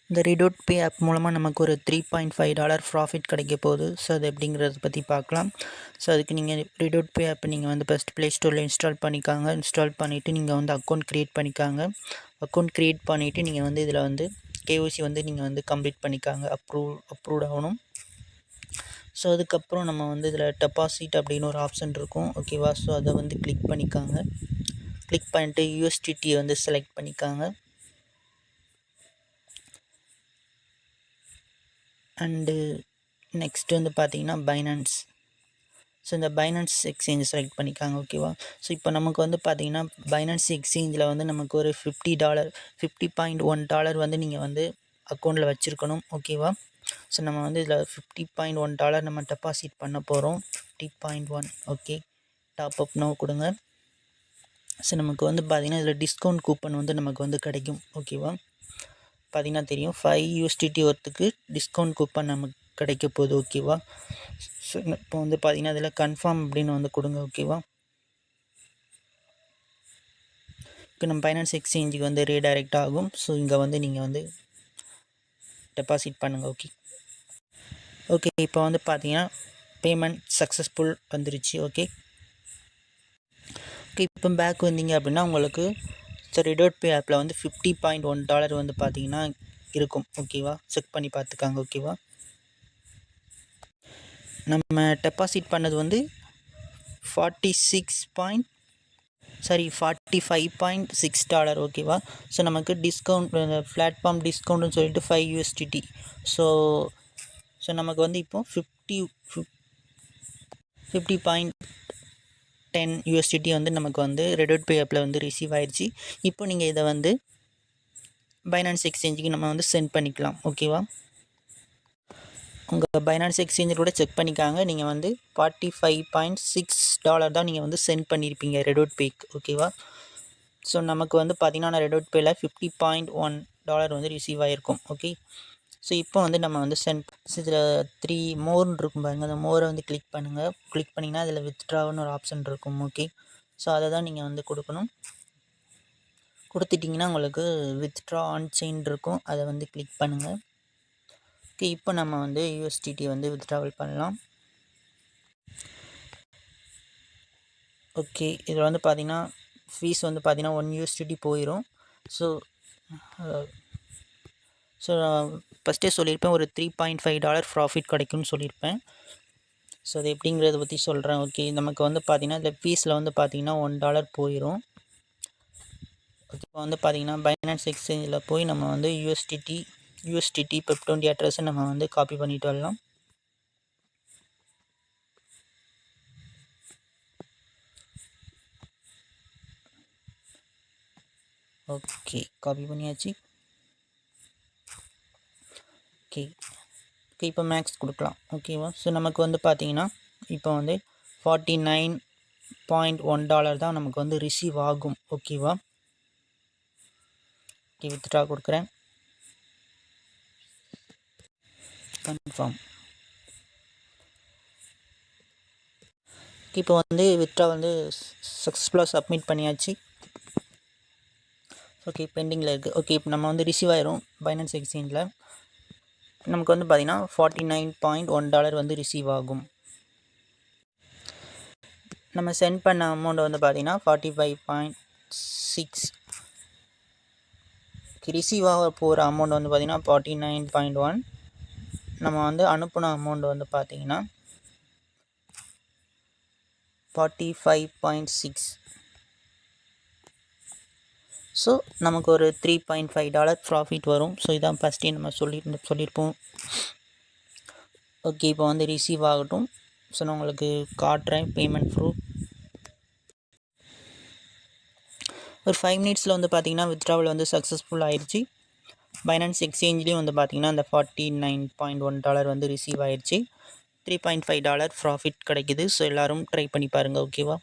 இந்த ரிடோட் பே ஆப் மூலமாக நமக்கு ஒரு $3.5 ப்ராஃபிட் கிடைக்க போகுது. ஸோ அது எப்படிங்கிறத பற்றி பார்க்கலாம். ஸோ அதுக்கு நீங்கள் ரிடோட் பே ஆப் நீங்கள் வந்து ஃபஸ்ட் ப்ளே ஸ்டோரில் இன்ஸ்டால் பண்ணிக்காங்க. இன்ஸ்டால் பண்ணிவிட்டு நீங்கள் வந்து அக்கௌண்ட் க்ரியேட் பண்ணிக்காங்க. அக்கௌண்ட் க்ரியேட் பண்ணிவிட்டு நீங்கள் வந்து இதில் வந்து கேஒய்சி வந்து நீங்கள் வந்து கம்ப்ளீட் பண்ணிக்காங்க. அப்ரூவ்ட் ஆகணும். ஸோ அதுக்கப்புறம் நம்ம வந்து இதில் டெபாசிட் அப்படின்னு ஒரு ஆப்ஷன் இருக்கும், ஓகேவா. ஸோ அதை வந்து கிளிக் பண்ணிக்காங்க. கிளிக் பண்ணிட்டு யூஎஸ்டிடியை வந்து செலக்ட் பண்ணிக்காங்க. அண்டு நெக்ஸ்ட் வந்து பார்த்தீங்கன்னா பைனான்ஸ். ஸோ இந்த பைனான்ஸ் எக்ஸ்சேஞ்ச் செலக்ட் பண்ணிக்காங்க, ஓகேவா. ஸோ இப்போ நமக்கு வந்து பார்த்தீங்கன்னா பைனான்ஸ் எக்ஸ்சேஞ்சில் வந்து நமக்கு ஒரு $50.1 வந்து நீங்கள் வந்து அக்கௌண்ட்டில் வச்சுருக்கணும், ஓகேவா. ஸோ நம்ம வந்து இதில் $50.1 நம்ம டெபாசிட் பண்ண போகிறோம். 50.1 ஓகே. டாப் அப் நோ கொடுங்க. ஸோ நமக்கு வந்து பார்த்திங்கன்னா இதில் டிஸ்கவுண்ட் கூப்பன் வந்து நமக்கு வந்து கிடைக்கும், ஓகேவா. பார்த்திங்கன்னா தெரியும், 5 USDT ஒர்த்துக்கு டிஸ்கவுண்ட் கூப்பன் நமக்கு கிடைக்க போகுது, ஓகேவா. ஸோ இப்போ வந்து பார்த்திங்கன்னா இதில் கன்ஃபார்ம் அப்படின்னு வந்து கொடுங்க, ஓகேவா. இப்போ நம்ம பைனான்ஸ் எக்ஸ்சேஞ்சுக்கு வந்து ரீடைரக்ட் ஆகும். ஸோ இங்கே வந்து நீங்கள் வந்து டெபாசிட் பண்ணுங்கள், ஓகே. இப்போ வந்து பார்த்தீங்கன்னா பேமெண்ட் சக்ஸஸ்ஃபுல் வந்துருச்சு, ஓகே. இப்போ பேக் வந்தீங்க அப்படின்னா உங்களுக்கு ரிடோட் பே ஆப்பில் வந்து $50.1 வந்து பார்த்தீங்கன்னா இருக்கும், ஓகேவா. செக் பண்ணி பார்த்துக்காங்க, ஓகேவா. நம்ம டெபாசிட் பண்ணது வந்து $45.6, ஓகேவா. ஸோ நமக்கு டிஸ்கவுண்ட் பிளாட்ஃபார்ம் டிஸ்கவுண்ட்னு சொல்லிட்டு 5 USDT. ஸோ நமக்கு வந்து இப்போ 50.10 USDT வந்து நமக்கு வந்து ரிடோட் பே ஆப்பில் வந்து ரிசீவ் ஆயிடுச்சு. இப்போ நீங்கள் இதை வந்து பைனான்ஸ் எக்ஸ்சேஞ்சுக்கு நம்ம வந்து சென்ட் பண்ணிக்கலாம், ஓகேவா. உங்கள் பைனான்ஸ் எக்ஸ்சேஞ்சர் கூட செக் பண்ணிக்காங்க. நீங்கள் வந்து $45.6 தான் நீங்கள் வந்து சென்ட் பண்ணியிருப்பீங்க ரிடோட் பேக்கு, ஓகேவா. ஸோ நமக்கு வந்து பார்த்திங்கன்னா ரிடோட் பேயில் $50.1 வந்து ரிசீவ் ஆகிருக்கும், ஓகே. ஸோ இப்போ வந்து நம்ம வந்து இதில் 3 மோர்னு இருக்கும் பாருங்கள், அந்த மோரை வந்து கிளிக் பண்ணுங்கள். கிளிக் பண்ணிங்கன்னா அதில் வித்ட்ரான்னு ஒரு ஆப்ஷன் இருக்கும், ஓகே. ஸோ அதை தான் நீங்கள் வந்து கொடுக்கணும். கொடுத்துட்டிங்கன்னா உங்களுக்கு வித்ட்ரா ஆன் செயின் இருக்கும், அதை வந்து கிளிக் பண்ணுங்கள், ஓகே. இப்போ நம்ம வந்து USDT வந்து வித்ட்ராவல் பண்ணலாம், ஓகே. இதில் வந்து பார்த்திங்கன்னா ஃபீஸ் வந்து பார்த்திங்கன்னா 1 USDT போயிடும். ஸோ ஃபஸ்ட்டே சொல்லியிருப்பேன் ஒரு $3.5 ப்ராஃபிட் கிடைக்கும்னு சொல்லியிருப்பேன். ஸோ அது எப்படிங்கிறத பற்றி சொல்கிறேன், ஓகே. நமக்கு வந்து பார்த்திங்கன்னா இந்த ஃபீஸில் வந்து பார்த்திங்கன்னா $1 போயிடும், ஓகே. இப்போ வந்து பார்த்திங்கன்னா பைனான்ஸ் எக்ஸ்சேஞ்சில் போய் நம்ம வந்து USDT பெப்20 அட்ரஸை நம்ம வந்து காப்பி பண்ணிட்டு வரலாம், ஓகே. காப்பி பண்ணியாச்சு, ஓகே. இப்போ மேக்ஸ் கொடுக்கலாம், ஓகேவா. ஸோ நமக்கு வந்து பார்த்திங்கன்னா இப்போ வந்து $49.1 தான் நமக்கு வந்து ரிசீவ் ஆகும், ஓகேவா. ஓகே, வித்ட்ரா கொடுக்குறேன், கன்ஃபார்ம். இப்போ வந்து வித்ட்ரா வந்து சக்ஸஸ்ஃபுல்லாக சப்மிட் பண்ணியாச்சு, ஓகே. பெண்டிங்கில் இருக்குது, ஓகே. இப்போ நம்ம வந்து ரிசீவ் ஆயிரும் பைனான்ஸ் எக்ஸ்சேஞ்சில். நமக்கு வந்து பார்த்திங்கன்னா $49.1 வந்து ரிசீவ் ஆகும். நம்ம சென்ட் பண்ண அமௌண்ட் வந்து பார்த்திங்கன்னா 45.6. ரிசீவ் ஆக போகிற அமௌண்ட் வந்து பார்த்திங்கன்னா 49.1. நம்ம வந்து அனுப்பின அமௌண்ட் வந்து பார்த்திங்கன்னா 45.6. ஸோ நமக்கு ஒரு $3.5 ப்ராஃபிட் வரும். ஸோ இதான் ஃபஸ்ட்டே நம்ம சொல்லியிருப்போம், ஓகே. இப்போ வந்து ரிசீவ் ஆகட்டும். ஸோ நான் உங்களுக்கு காட்டுறேன் பேமெண்ட் ப்ரூஃப். ஒரு 5 மினிட்ஸில் வந்து பார்த்திங்கன்னா வித்ட்ராவல் வந்து சக்ஸஸ்ஃபுல் ஆயிடுச்சு. பைனான்ஸ் எக்ஸ்சேஞ்ச்லேயும் வந்து பார்த்திங்கன்னா அந்த $49.1 வந்து ரிசீவ் ஆயிடுச்சு. $3.5 ப்ராஃபிட் கிடைக்குது. ஸோ எல்லோரும் ட்ரை பண்ணி பாருங்கள், ஓகேவா.